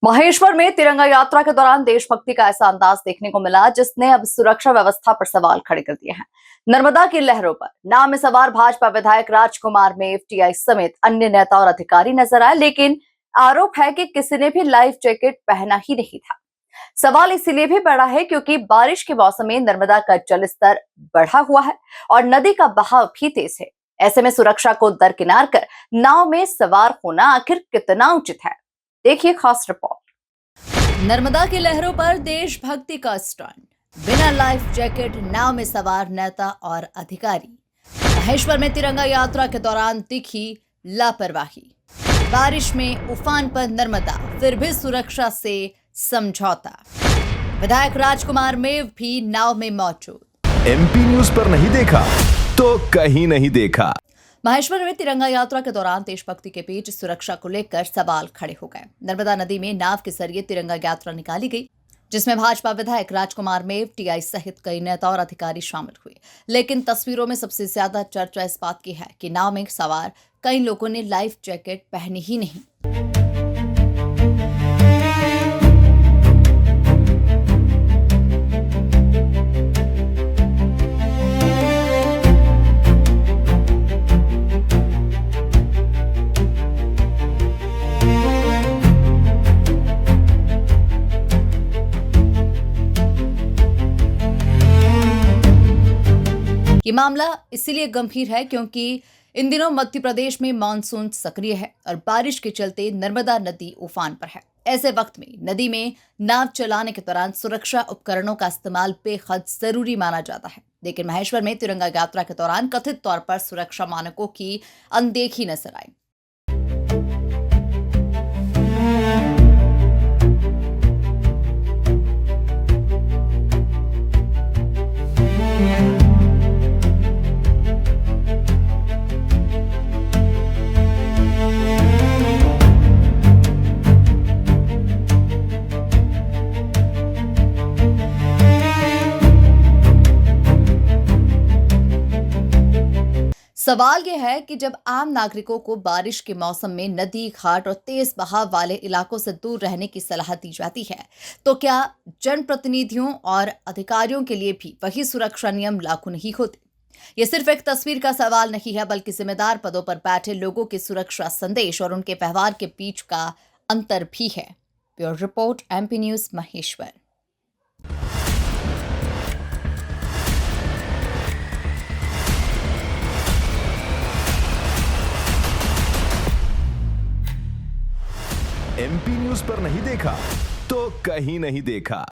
महेश्वर में तिरंगा यात्रा के दौरान देशभक्ति का ऐसा अंदाज देखने को मिला जिसने अब सुरक्षा व्यवस्था पर सवाल खड़े कर दिए हैं। नर्मदा की लहरों पर नाव में सवार भाजपा विधायक राजकुमार में टीआई समेत अन्य नेता और अधिकारी नजर आए, लेकिन आरोप है कि किसी ने भी लाइफ जैकेट पहना ही नहीं था। सवाल इसीलिए भी बड़ा है क्योंकि बारिश के मौसम में नर्मदा का जलस्तर बढ़ा हुआ है और नदी का बहाव भी तेज है। ऐसे में सुरक्षा को दरकिनार कर नाव में सवार होना आखिर कितना उचित है, देखिए खास रिपोर्ट। नर्मदा की लहरों पर देशभक्ति का स्टंट, बिना लाइफ जैकेट नाव में सवार नेता और अधिकारी। महेश्वर में तिरंगा यात्रा के दौरान दिखी लापरवाही। बारिश में उफान पर नर्मदा, फिर भी सुरक्षा से समझौता। विधायक राजकुमार मेव भी नाव में मौजूद। एमपी न्यूज पर नहीं देखा तो कहीं नहीं देखा। महेश्वर में तिरंगा यात्रा के दौरान देशभक्ति के बीच सुरक्षा को लेकर सवाल खड़े हो गए। नर्मदा नदी में नाव के जरिए तिरंगा यात्रा निकाली गई, जिसमें भाजपा विधायक राजकुमार मेव, टीआई सहित कई नेता और अधिकारी शामिल हुए। लेकिन तस्वीरों में सबसे ज्यादा चर्चा इस बात की है कि नाव में सवार कई लोगों ने लाइफ जैकेट पहनी ही नहीं। ये मामला इसीलिए गंभीर है क्योंकि इन दिनों मध्य प्रदेश में मानसून सक्रिय है और बारिश के चलते नर्मदा नदी उफान पर है। ऐसे वक्त में नदी में नाव चलाने के दौरान सुरक्षा उपकरणों का इस्तेमाल बेहद जरूरी माना जाता है। लेकिन महेश्वर में तिरंगा यात्रा के दौरान कथित तौर पर सुरक्षा मानकों की अनदेखी नजर आई। सवाल यह है कि जब आम नागरिकों को बारिश के मौसम में नदी, घाट और तेज बहाव वाले इलाकों से दूर रहने की सलाह दी जाती है, तो क्या जनप्रतिनिधियों और अधिकारियों के लिए भी वही सुरक्षा नियम लागू नहीं होते? ये सिर्फ एक तस्वीर का सवाल नहीं है, बल्कि जिम्मेदार पदों पर बैठे लोगों के सुरक्षा संदेश और उनके व्यवहार के बीच का अंतर भी है। Bureau report, MP news, Maheshwar. MP news पर नहीं देखा तो कहीं नहीं देखा।